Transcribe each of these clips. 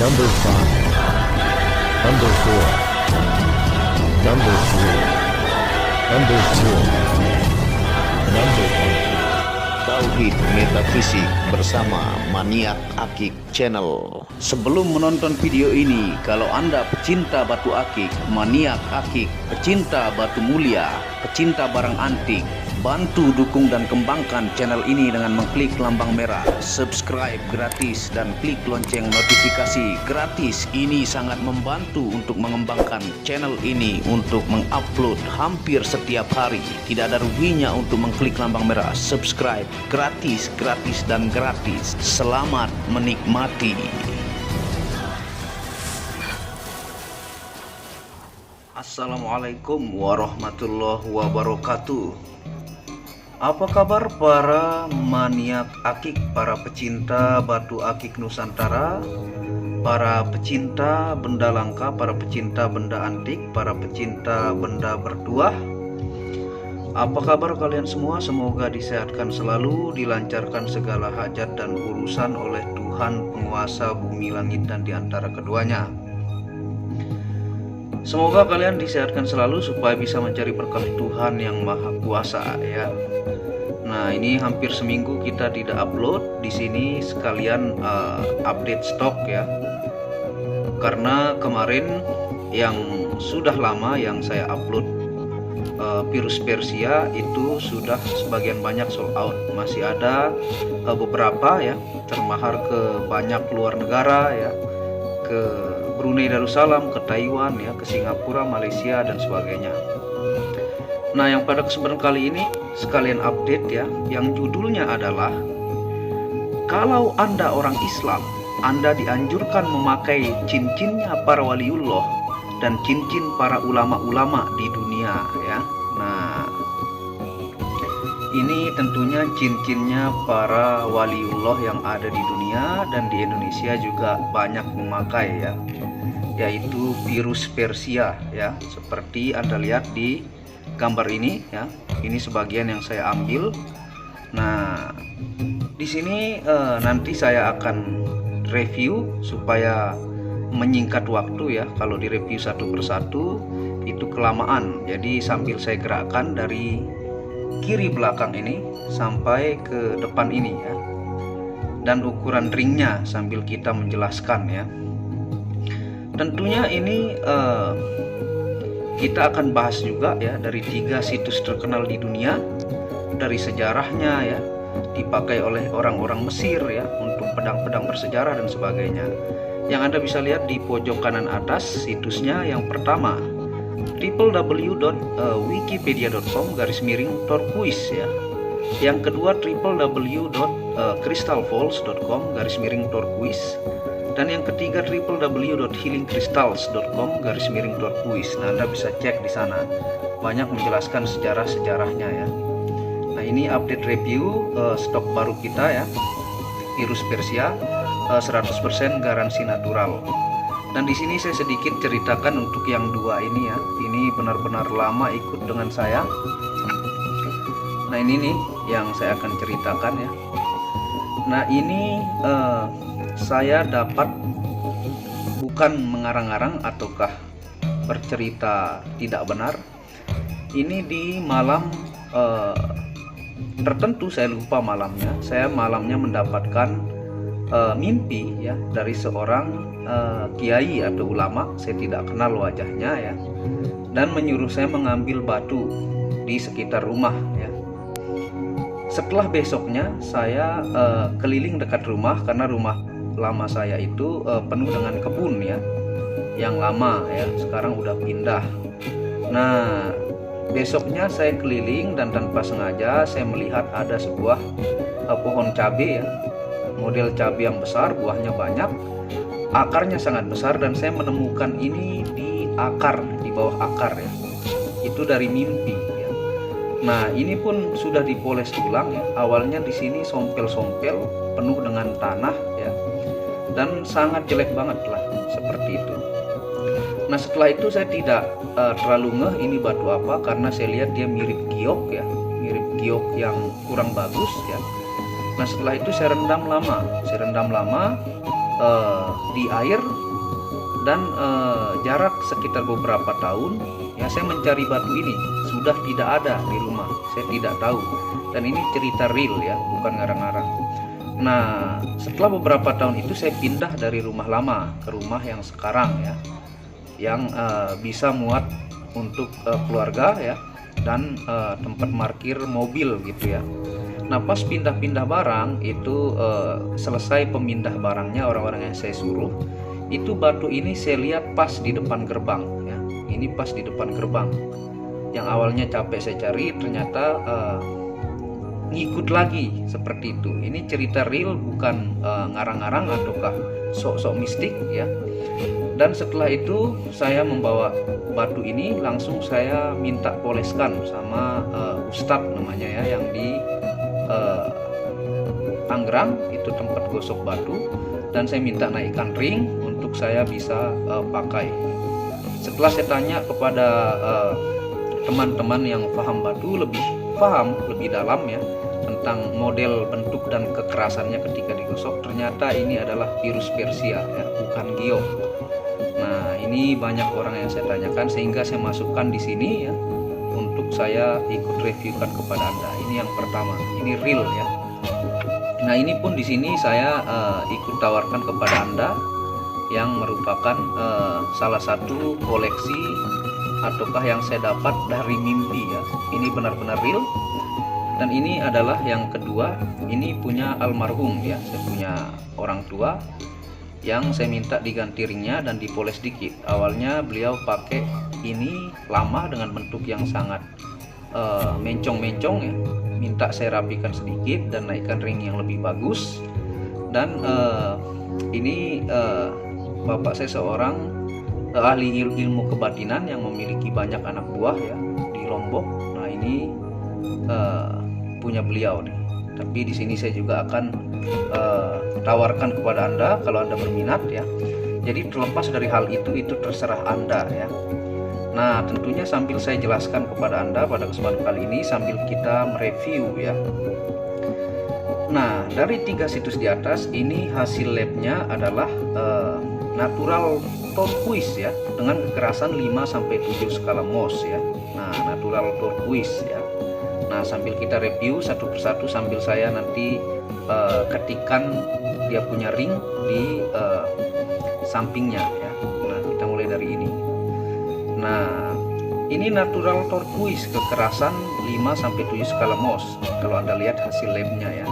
Number 5, Number 4, Number 3, Number 2, Number 1. Tauhid Metafisik bersama Maniak Akik Channel. Sebelum menonton video ini, kalau Anda pecinta batu akik, maniak akik, pecinta batu mulia, pecinta barang antik, bantu dukung dan kembangkan channel ini dengan mengklik lambang merah, subscribe gratis dan klik lonceng notifikasi gratis. Ini sangat membantu untuk mengembangkan channel ini untuk mengupload hampir setiap hari. Tidak ada ruginya untuk mengklik lambang merah, subscribe gratis, gratis dan gratis. Selamat menikmati. Assalamualaikum warahmatullahi wabarakatuh. Apa kabar para maniak akik, para pecinta batu akik Nusantara, para pecinta benda langka, para pecinta benda antik, para pecinta benda bertuah? Apa kabar kalian semua? Semoga disehatkan selalu, dilancarkan segala hajat dan urusan oleh Tuhan penguasa bumi langit dan diantara keduanya. Semoga kalian disehatkan selalu supaya bisa mencari berkah Tuhan yang Maha Kuasa ya. Nah, ini hampir seminggu kita tidak upload. Di sini sekalian update stok ya. Karena kemarin yang sudah lama yang saya upload virus Persia itu sudah sebagian banyak sold out. Masih ada beberapa ya, termahar ke banyak luar negara ya, ke Brunei Darussalam, ke Taiwan ya, ke Singapura, Malaysia dan sebagainya. Nah, yang pada kesempatan kali ini sekalian update ya, yang judulnya adalah kalau Anda orang Islam, Anda dianjurkan memakai cincinnya para waliullah dan cincin para ulama-ulama di dunia ya. Nah, ini tentunya cincinnya para waliullah yang ada di dunia dan di Indonesia juga banyak memakai ya, yaitu virus Persia ya, seperti Anda lihat di gambar ini ya. Ini sebagian yang saya ambil. Nah, di sini nanti saya akan review supaya menyingkat waktu ya. Kalau direview satu persatu itu kelamaan. Jadi sambil saya gerakkan dari kiri belakang ini sampai ke depan ini ya. Dan ukuran ringnya sambil kita menjelaskan ya. Tentunya ini kita akan bahas juga ya dari 3 situs terkenal di dunia, dari sejarahnya ya, dipakai oleh orang-orang Mesir ya untuk pedang-pedang bersejarah dan sebagainya. Yang Anda bisa lihat di pojok kanan atas situsnya, yang pertama www.wikipedia.com/turquoise ya. Yang kedua www.crystalfalls.com/turquoise. Dan yang ketiga www.healingcrystals.com/turquoise. Nah, Anda bisa cek di sana. Banyak menjelaskan sejarah-sejarahnya ya. Nah, ini update review stok baru kita ya. Virus Persia 100% garansi natural. Dan di sini saya sedikit ceritakan untuk yang dua ini ya. Ini benar-benar lama ikut dengan saya. Nah, ini nih yang saya akan ceritakan ya. Nah, ini saya dapat, bukan mengarang-arang ataukah bercerita tidak benar. Ini di malam tertentu, saya lupa malamnya. Saya malamnya mendapatkan mimpi ya dari seorang kiai atau ulama, saya tidak kenal wajahnya ya, dan menyuruh saya mengambil batu di sekitar rumah ya. Setelah besoknya saya keliling dekat rumah, karena rumah lama saya itu penuh dengan kebun ya, yang lama ya, sekarang udah pindah. Nah, besoknya saya keliling dan tanpa sengaja saya melihat ada sebuah pohon cabai ya, model cabai yang besar, buahnya banyak, akarnya sangat besar, dan saya menemukan ini di akar, di bawah akar ya. Itu dari mimpi ya. Nah, ini pun sudah dipoles ulang ya. Awalnya di sini sompel-sompel penuh dengan tanah ya, dan sangat jelek banget lah seperti itu. Nah, setelah itu saya tidak terlalu ngeh ini batu apa, karena saya lihat dia mirip giok ya, mirip giok yang kurang bagus ya. Nah, setelah itu saya rendam lama di air, dan jarak sekitar beberapa tahun ya saya mencari batu ini sudah tidak ada di rumah. Saya tidak tahu, dan ini cerita real ya, bukan ngarang-ngarang. Nah, setelah beberapa tahun itu saya pindah dari rumah lama ke rumah yang sekarang ya, yang bisa muat untuk keluarga ya, dan tempat parkir mobil gitu ya. Nah, pas pindah-pindah barang itu, selesai pemindah barangnya, orang-orang yang saya suruh, itu batu ini saya lihat pas di depan gerbang ya. Ini pas di depan gerbang. Yang awalnya capek saya cari, ternyata ngikut lagi seperti itu. Ini cerita real, bukan ngarang-ngarang ataukah sok-sok mistik ya. Dan setelah itu saya membawa batu ini, langsung saya minta poleskan sama Ustadz namanya ya, yang di Tangerang, itu tempat gosok batu, dan saya minta naikkan ring untuk saya bisa pakai. Setelah saya tanya kepada teman-teman yang paham batu, lebih dalam ya tentang model, bentuk, dan kekerasannya ketika digosok, ternyata ini adalah virus Persia ya, bukan giok. Nah, ini banyak orang yang saya tanyakan, sehingga saya masukkan di sini ya untuk saya ikut reviewkan kepada Anda. Ini yang pertama, ini real ya. Nah, ini pun di sini saya ikut tawarkan kepada Anda, yang merupakan salah satu koleksi ataukah yang saya dapat dari mimpi ya. Ini benar-benar real. Dan ini adalah yang kedua, ini punya almarhum ya, saya punya orang tua yang saya minta diganti ringnya dan dipoles dikit. Awalnya beliau pakai ini lama dengan bentuk yang sangat mencong-mencong ya, minta saya rapikan sedikit dan naikkan ring yang lebih bagus. Dan ini bapak saya seorang ahli ilmu kebatinan yang memiliki banyak anak buah ya di Lombok. Nah, ini punya beliau nih. Tapi di sini saya juga akan tawarkan kepada Anda kalau Anda berminat ya. Jadi terlepas dari hal itu terserah Anda ya. Nah, tentunya sambil saya jelaskan kepada Anda pada kesempatan kali ini, sambil kita mereview ya. Nah, dari 3 situs di atas ini hasil labnya adalah natural turquoise ya, dengan kekerasan 5-7 skala Mohs ya. Nah, natural turquoise ya. Nah, sambil kita review satu persatu, sambil saya nanti ketikkan dia punya ring di sampingnya ya. Nah, kita mulai dari ini. Nah, ini natural turquoise, kekerasan 5-7 skala Mohs kalau Anda lihat hasil labnya ya.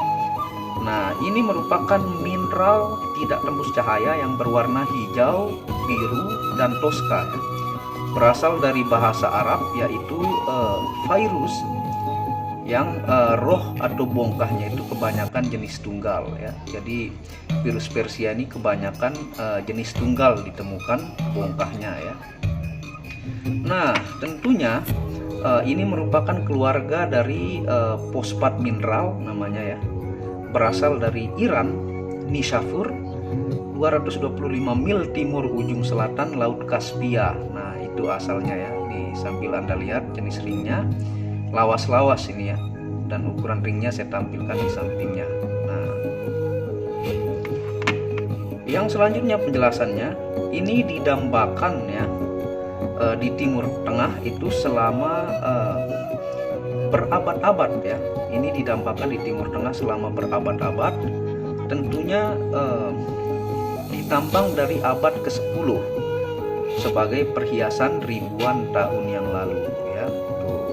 Nah, ini merupakan mineral tidak tembus cahaya yang berwarna hijau, biru, dan toska ya. Berasal dari bahasa Arab, yaitu virus, yang roh atau bongkahnya itu kebanyakan jenis tunggal ya. Jadi virus Persia ini kebanyakan jenis tunggal ditemukan bongkahnya ya. Nah, tentunya ini merupakan keluarga dari fosfat mineral namanya ya. Berasal dari Iran, Nishapur, 225 mil timur ujung selatan Laut Kaspia. Nah, itu asalnya ya. Di sambil Anda lihat jenis ringnya, lawas-lawas ini ya, dan ukuran ringnya saya tampilkan di sampingnya. Nah, yang selanjutnya penjelasannya, ini didambakan ya di Timur Tengah itu selama berabad-abad ya. Ini didambakan di Timur Tengah selama berabad-abad. Tentunya ditambang dari abad ke-10 sebagai perhiasan ribuan tahun yang lalu ya. Tuh.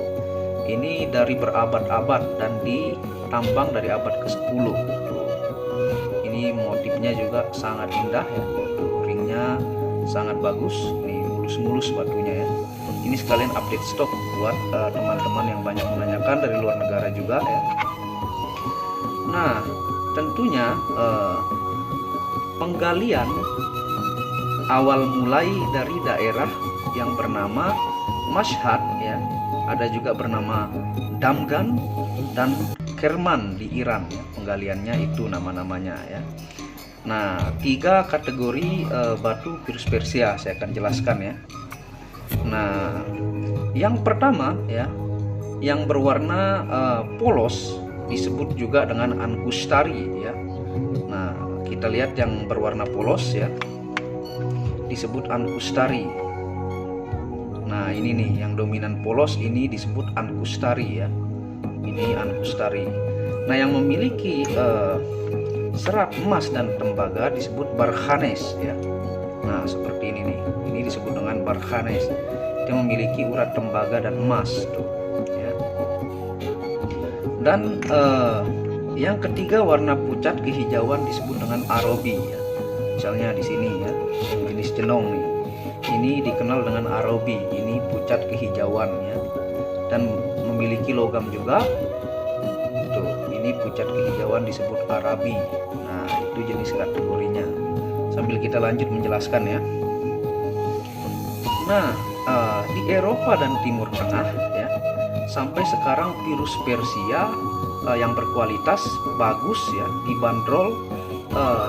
Ini dari berabad-abad dan ditambang dari abad ke-10. Tuh. Ini motifnya juga sangat indah ya. Tuh, ringnya sangat bagus. Ini mulus-mulus batunya ya. Ini sekalian update stok buat teman-teman yang banyak menanyakan dari luar negara juga ya. Nah, tentunya penggalian awal mulai dari daerah yang bernama Mashhad ya, ada juga bernama Damgan dan Kerman di Iran ya. Penggaliannya itu nama-namanya ya. Nah, 3 kategori batu virus Persia saya akan jelaskan ya. Nah, yang pertama ya, yang berwarna polos disebut juga dengan angustari ya. Nah, kita kita lihat yang berwarna polos ya, disebut ankustari. Nah ini nih yang dominan polos ini disebut ankustari ya. Ini ankustari. Nah yang memiliki serat emas dan tembaga disebut barkhanes ya. Nah seperti ini nih. Ini disebut dengan barkhanes. Dia memiliki urat tembaga dan emas tuh ya. Dan yang ketiga warna pucat kehijauan disebut dengan arobi ya. Misalnya di sini ya, jenis jenong nih. Ini dikenal dengan arobi. Ini pucat kehijauan ya. Dan memiliki logam juga. Tuh, ini pucat kehijauan disebut arabi. Nah, itu jenis kategorinya. Sambil kita lanjut menjelaskan ya. Nah, di Eropa dan Timur Tengah ya, sampai sekarang virus Persia yang berkualitas bagus ya dibanderol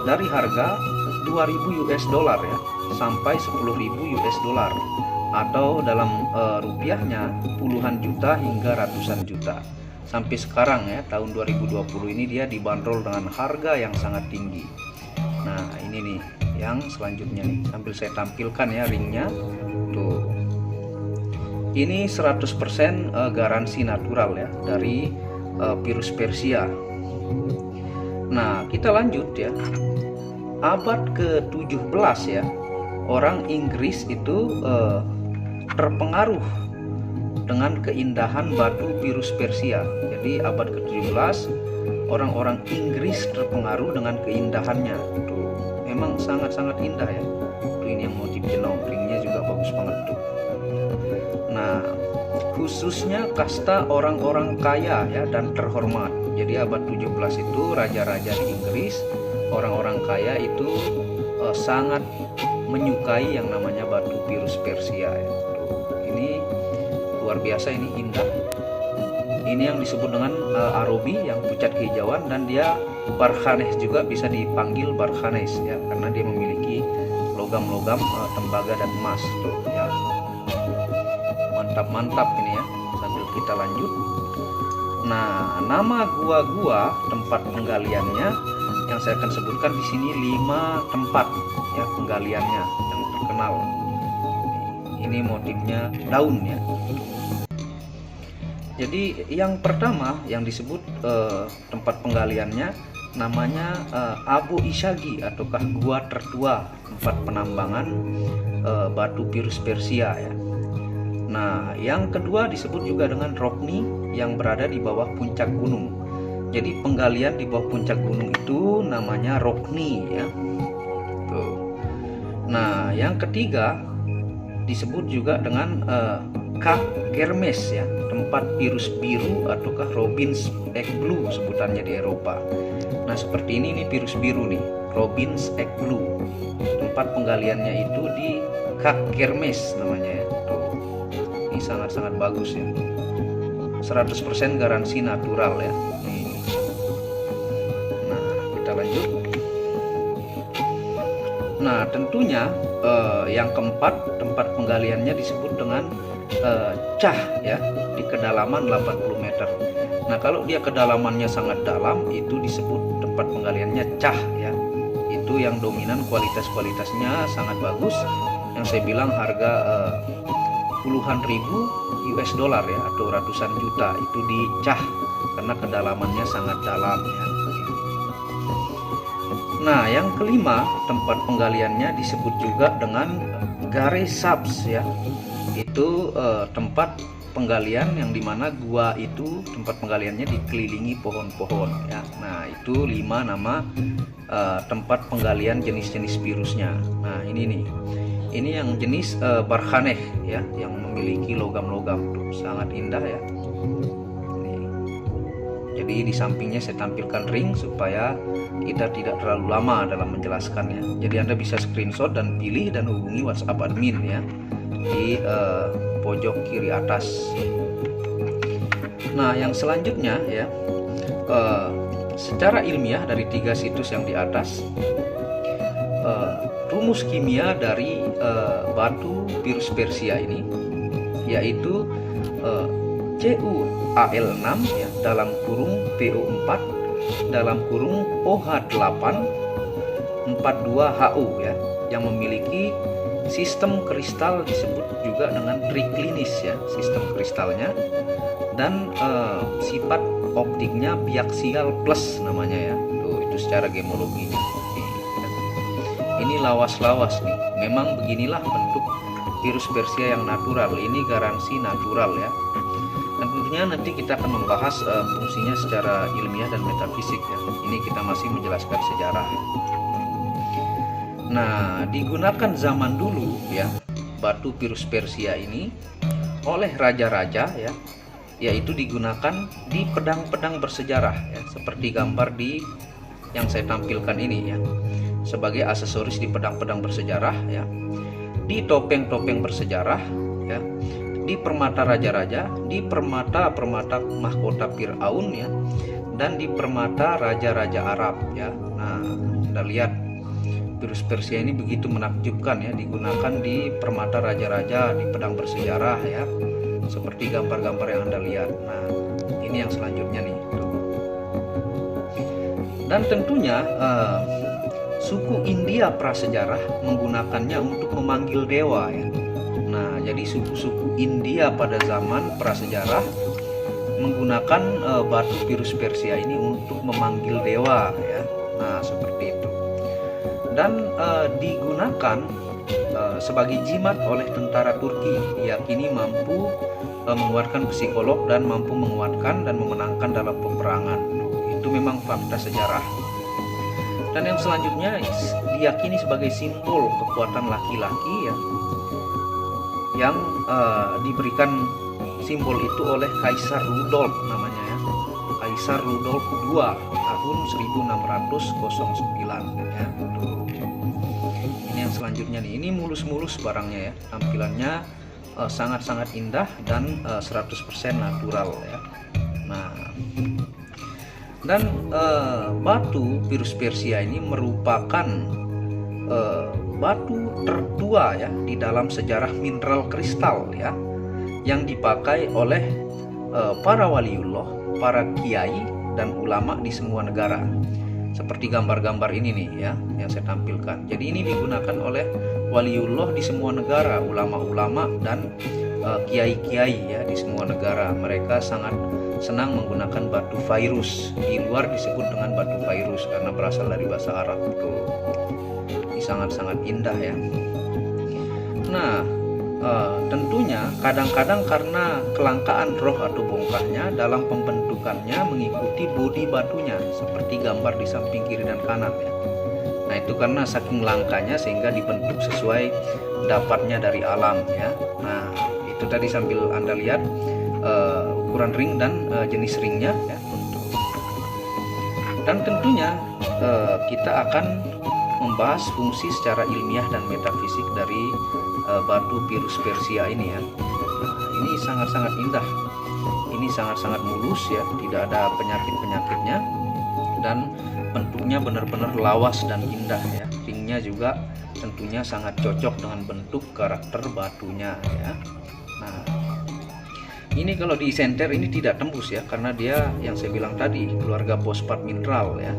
dari harga 2.000 US dollar ya sampai 10.000 US dollar, atau dalam rupiahnya puluhan juta hingga ratusan juta. Sampai sekarang ya tahun 2020 ini dia dibanderol dengan harga yang sangat tinggi. Nah ini nih yang selanjutnya nih, sambil saya tampilkan ya ringnya tuh. Ini 100% garansi natural ya dari virus Persia. Nah kita lanjut ya, abad ke-17 ya, orang Inggris itu terpengaruh dengan keindahan batu virus Persia. Jadi abad ke-17 orang-orang Inggris terpengaruh dengan keindahannya. Tuh, memang sangat-sangat indah ya. Tuh ini yang motif jenong, ringnya juga bagus banget tuh. Nah, khususnya kasta orang-orang kaya ya dan terhormat. Jadi abad 17 itu raja-raja di Inggris, orang-orang kaya itu sangat menyukai yang namanya batu virus Persia ya. Tuh, ini luar biasa, ini indah. Ini yang disebut dengan arobi yang pucat kehijauan, dan dia barkhanes juga, bisa dipanggil barkhanes ya karena dia memiliki logam-logam tembaga dan emas tuh ya. Mantap ini ya. Sambil kita lanjut. Nah, nama gua-gua tempat penggaliannya yang saya akan sebutkan di sini 5 tempat ya penggaliannya yang terkenal. Ini motifnya daun ya. Jadi yang pertama yang disebut tempat penggaliannya namanya Abu Ishagi ataukah gua tertua, tempat penambangan batu virus Persia ya. Nah yang kedua disebut juga dengan Rockney yang berada di bawah puncak gunung. Jadi penggalian di bawah puncak gunung itu namanya Rockney ya. Tuh. Nah yang ketiga disebut juga dengan Kak Kermes ya, tempat virus biru ataukah Robin's Egg Blue sebutannya di Eropa. Nah seperti ini nih virus biru nih, Robin's Egg Blue. Tempat penggaliannya itu di Kak Kermes namanya ya. Tuh. Ini sangat-sangat bagus ya. 100% garansi natural ya. Nih. Nah, kita lanjut. Nah, tentunya yang keempat tempat penggaliannya disebut dengan cah ya, di kedalaman 80 meter. Nah kalau dia kedalamannya sangat dalam itu disebut tempat penggaliannya cah ya. Itu yang dominan, kualitasnya sangat bagus. Yang saya bilang harga puluhan ribu US dollar ya, atau ratusan juta itu di cah karena kedalamannya sangat dalam ya. Nah yang kelima tempat penggaliannya disebut juga dengan Gare Subs ya. Itu tempat penggalian yang dimana gua itu tempat penggaliannya dikelilingi pohon-pohon ya. Nah itu 5 nama tempat penggalian jenis-jenis virusnya. Nah ini nih, ini yang jenis barkhaneh ya, yang memiliki logam-logam tuh sangat indah ya. Nih. Jadi di sampingnya saya tampilkan ring supaya kita tidak terlalu lama dalam menjelaskannya. Jadi Anda bisa screenshot dan pilih dan hubungi WhatsApp admin ya di pojok kiri atas. Nah yang selanjutnya ya, secara ilmiah dari 3 situs yang di atas, rumus kimia dari batu virus Persia ini yaitu CuAl6 ya, dalam kurung PO4 dalam kurung OH8 42HU ya, yang memiliki sistem kristal disebut juga dengan triklinis ya, sistem kristalnya, dan sifat optiknya biaksial plus namanya ya. Tuh, itu secara gemologinya. Ini lawas-lawas nih. Memang beginilah bentuk virus Persia yang natural. Ini garansi natural ya. Dan tentunya nanti kita akan membahas fungsinya secara ilmiah dan metafisik ya. Ini kita masih menjelaskan sejarah. Nah, digunakan zaman dulu ya, batu virus Persia ini oleh raja-raja ya, yaitu digunakan di pedang-pedang bersejarah ya, seperti gambar di yang saya tampilkan ini ya, sebagai aksesoris di pedang-pedang bersejarah ya, di topeng-topeng bersejarah ya, di permata raja-raja, di permata-permata mahkota Firaun ya, dan di permata raja-raja Arab ya. Nah, Anda lihat virus Persia ini begitu menakjubkan ya, digunakan di permata raja-raja, di pedang bersejarah ya, seperti gambar-gambar yang Anda lihat. Nah, ini yang selanjutnya nih. Dan tentunya suku India prasejarah menggunakannya untuk memanggil dewa ya. Nah, jadi suku-suku India pada zaman prasejarah menggunakan batu virus Persia ini untuk memanggil dewa ya. Nah, seperti itu. Dan digunakan sebagai jimat oleh tentara Turki, diyakini mampu menguatkan psikolog dan mampu menguatkan dan memenangkan dalam peperangan. Itu memang fakta sejarah. Dan yang selanjutnya diyakini sebagai simbol kekuatan laki-laki ya, yang diberikan simbol itu oleh Kaisar Rudolf namanya ya, Kaisar Rudolf II tahun 1609 ya. Ini yang selanjutnya nih, ini mulus-mulus barangnya ya, tampilannya sangat-sangat indah dan 100% natural ya. Nah, dan batu virus Persia ini merupakan batu tertua ya di dalam sejarah mineral kristal ya, yang dipakai oleh para waliullah, para kiai dan ulama di semua negara. Seperti gambar-gambar ini nih ya, yang saya tampilkan. Jadi ini digunakan oleh waliullah di semua negara, ulama-ulama dan kiai-kiai ya di semua negara. Mereka sangat senang menggunakan batu virus. Di luar disebut dengan batu virus karena berasal dari bahasa Arab. Tuh, ini sangat-sangat indah ya. Nah, tentunya kadang-kadang karena kelangkaan roh atau bongkahnya dalam pembentukannya mengikuti bodi batunya, seperti gambar di samping kiri dan kanan ya. Nah, itu karena saking langkanya sehingga dibentuk sesuai dapatnya dari alam ya. Nah, itu tadi sambil Anda lihat ukuran ring dan jenis ringnya ya. Dan tentunya kita akan membahas fungsi secara ilmiah dan metafisik dari batu virus Persia ini ya. Ini sangat-sangat indah, ini sangat-sangat mulus ya, tidak ada penyakit-penyakitnya, dan bentuknya benar-benar lawas dan indah ya. Ringnya juga tentunya sangat cocok dengan bentuk karakter batunya ya. Nah, ini kalau di senter ini tidak tembus ya, karena dia yang saya bilang tadi keluarga fosfat mineral ya.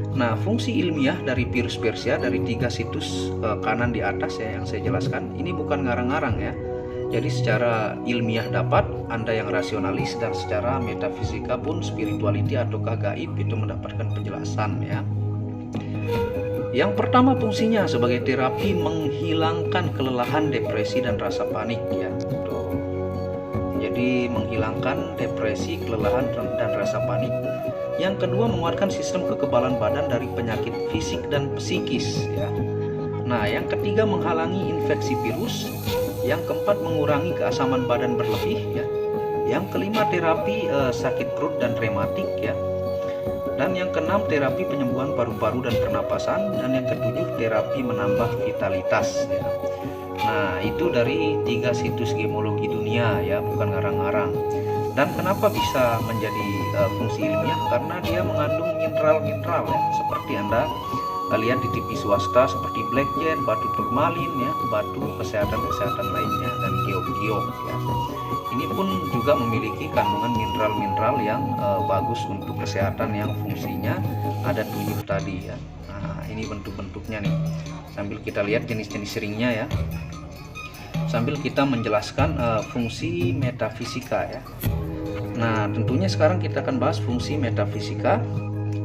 Nah, fungsi ilmiah dari virus Persia dari 3 situs kanan di atas ya yang saya jelaskan, ini bukan ngarang-ngarang ya. Jadi secara ilmiah dapat, Anda yang rasionalis, dan secara metafisika pun spirituality ataukah gaib itu mendapatkan penjelasan ya. Yang pertama fungsinya sebagai terapi menghilangkan kelelahan, depresi dan rasa panik ya. Jadi menghilangkan depresi, kelelahan dan rasa panik. Yang kedua, menguatkan sistem kekebalan badan dari penyakit fisik dan psikis ya. Nah, yang ketiga, menghalangi infeksi virus. Yang keempat, mengurangi keasaman badan berlebih ya. Yang kelima, terapi sakit perut dan rematik ya. Dan yang keenam, terapi penyembuhan paru-paru dan pernapasan. Dan yang ketujuh, terapi menambah vitalitas ya. Nah, itu dari 3 situs gemologi dunia ya, bukan ngarang-ngarang. Dan kenapa bisa menjadi fungsi ilmiah? Karena dia mengandung mineral-mineral ya, seperti Anda lihat di TV swasta seperti blackjet, batu turmalin ya, batu kesehatan-kesehatan lainnya, dan giok-giok ya. Ini pun juga memiliki kandungan mineral-mineral yang bagus untuk kesehatan, yang fungsinya ada 7 tadi ya. Nah, Nah, ini bentuk-bentuknya nih. Sambil kita lihat jenis-jenis ringnya ya. Sambil kita menjelaskan fungsi metafisika ya. Nah, tentunya sekarang kita akan bahas fungsi metafisika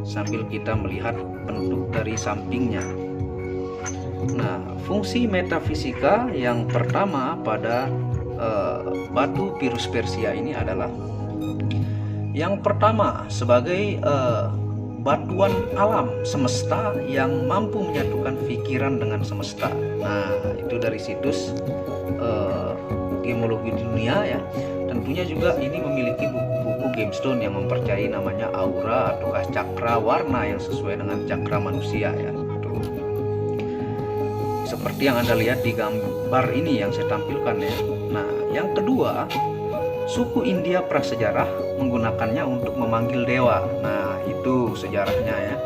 sambil kita melihat bentuk dari sampingnya. Nah, fungsi metafisika yang pertama pada batu Pirus Persia ini adalah yang pertama sebagai batuan alam semesta yang mampu menyatukan pikiran dengan semesta. Nah, itu dari situs Gemologi Dunia ya. Tentunya juga ini memiliki buku-buku gemstone yang mempercayai namanya aura atau cakra warna yang sesuai dengan cakra manusia ya. Tuh. Seperti yang Anda lihat di gambar ini yang saya tampilkan ya. Nah, yang kedua, suku India prasejarah menggunakannya untuk memanggil dewa. Nah, itu sejarahnya ya.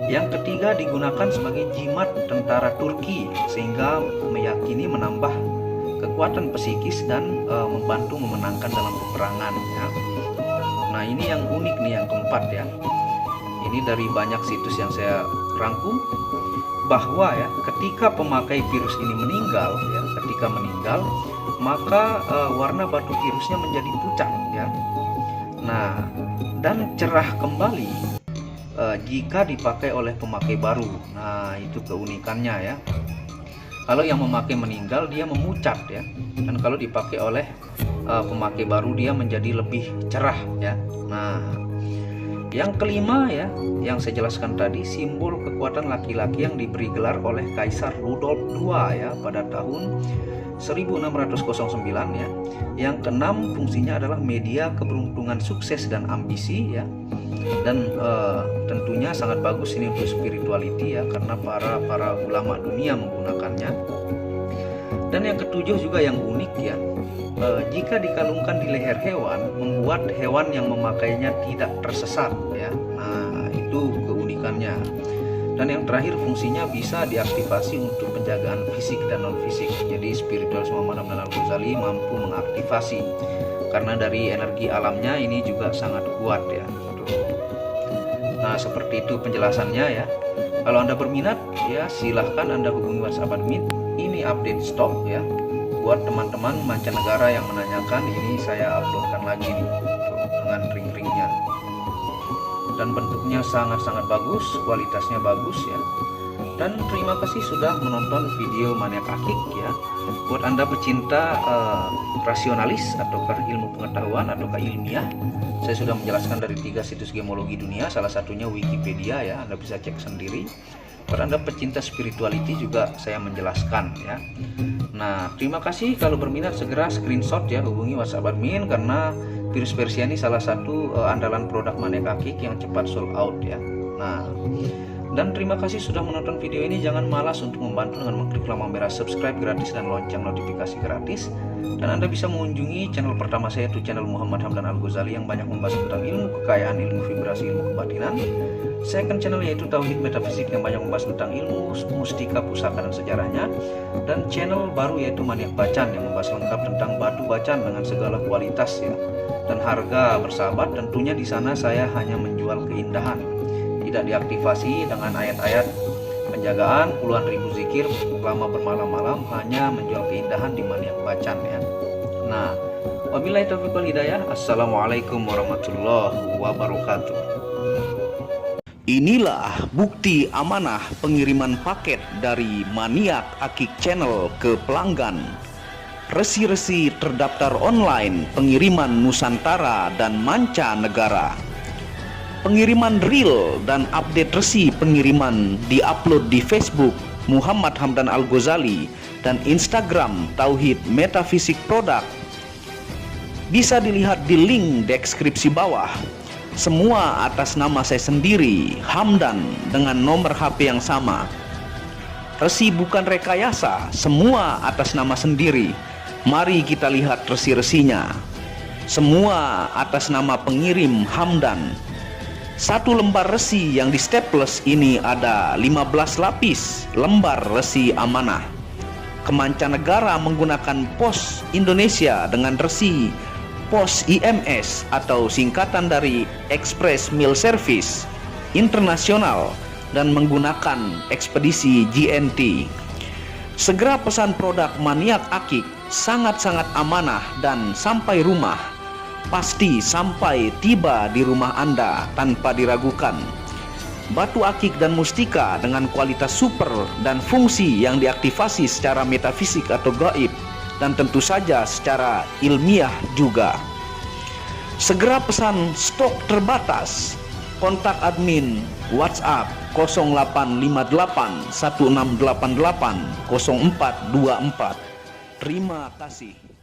Yang ketiga, digunakan sebagai jimat tentara Turki sehingga meyakini menambah kekuatan psikis dan membantu memenangkan dalam peperangan ya. Nah, ini yang unik nih yang keempat ya. Ini dari banyak situs yang saya rangkum bahwa ya ketika pemakai virus ini meninggal ya, ketika meninggal maka warna batu virusnya menjadi pucat ya. Nah, dan cerah kembali jika dipakai oleh pemakai baru. Nah, itu keunikannya ya. Kalau yang memakai meninggal dia memucat ya, dan kalau dipakai oleh pemakai baru dia menjadi lebih cerah ya. Nah, yang kelima ya, yang saya jelaskan tadi, simbol kekuatan laki-laki yang diberi gelar oleh Kaisar Rudolf II ya pada tahun 1609 ya. Yang keenam, fungsinya adalah media keberuntungan, sukses dan ambisi ya. Dan tentunya sangat bagus ini untuk spirituality ya, karena para ulama dunia menggunakannya. Dan yang ketujuh juga yang unik ya, jika dikalungkan di leher hewan, membuat hewan yang memakainya tidak tersesat ya. Nah, itu keunikannya. Dan yang terakhir, fungsinya bisa diaktifasi untuk penjagaan fisik dan non fisik. Jadi spiritualis Muhammad Hamdan Al-Ghazali mampu mengaktifasi karena dari energi alamnya ini juga sangat kuat ya. Nah, seperti itu penjelasannya ya. Kalau Anda berminat ya silahkan Anda hubungi WhatsApp admin. Ini update stok ya. Buat teman-teman mancanegara yang menanyakan, ini saya uploadkan lagi nih dengan ring-ringnya. Dan bentuknya sangat-sangat bagus, kualitasnya bagus ya. Dan terima kasih sudah menonton video Maniak Akik ya. Buat Anda pecinta rasionalis ataukah ilmu pengetahuan ataukah ilmiah, saya sudah menjelaskan dari 3 situs gemologi dunia, salah satunya Wikipedia ya, Anda bisa cek sendiri. Buat Anda pecinta spirituality juga saya menjelaskan ya. Nah, terima kasih. Kalau berminat segera screenshot ya, hubungi WhatsApp admin karena Pirus Persia ini salah satu andalan produk Maniak Akik yang cepat sold out ya. Nah, dan terima kasih sudah menonton video ini. Jangan malas untuk membantu dengan mengklik lambang merah subscribe gratis dan lonceng notifikasi gratis. Dan Anda bisa mengunjungi channel pertama saya, yaitu channel Muhammad Hamdan Al-Ghazali yang banyak membahas tentang ilmu kekayaan, ilmu vibrasi, ilmu kebatinan. Second channel yaitu Tauhid Metafisik yang banyak membahas tentang ilmu mustika, pusaka dan sejarahnya. Dan channel baru yaitu Maniak Bacan yang membahas lengkap tentang batu bacan dengan segala kualitas ya dan harga bersahabat. Tentunya di sana saya hanya menjual keindahan, tidak diaktifasi dengan ayat-ayat penjagaan puluhan ribu zikir lama bermalam-malam, hanya menjual keindahan di Maniak Bacan ya. Nah, wabillahi taufiq wal hidayah. Assalamualaikum warahmatullahi wabarakatuh. Inilah bukti amanah pengiriman paket dari Maniak Akik Channel ke pelanggan. Resi-resi terdaftar online pengiriman Nusantara dan mancanegara. Pengiriman real dan update resi pengiriman diupload di Facebook Muhammad Hamdan Al-Ghazali dan Instagram Tauhid Metafisik Produk. Bisa dilihat di link deskripsi bawah. Semua atas nama saya sendiri, Hamdan, dengan nomor HP yang sama. Resi bukan rekayasa, semua atas nama sendiri. Mari kita lihat resi-resinya. Semua atas nama pengirim Hamdan. Satu lembar resi yang di staples ini ada 15 lapis lembar resi amanah. Kemancanegara menggunakan pos Indonesia dengan resi pos IMS atau singkatan dari Express Mail Service Internasional dan menggunakan ekspedisi GNT. Segera pesan produk Maniak Akik, sangat-sangat amanah dan sampai rumah. Pasti sampai tiba di rumah Anda tanpa diragukan. Batu akik dan mustika dengan kualitas super dan fungsi yang diaktifasi secara metafisik atau gaib, dan tentu saja secara ilmiah juga. Segera pesan, stok terbatas. Kontak admin WhatsApp 0858 1688 0424. Terima kasih.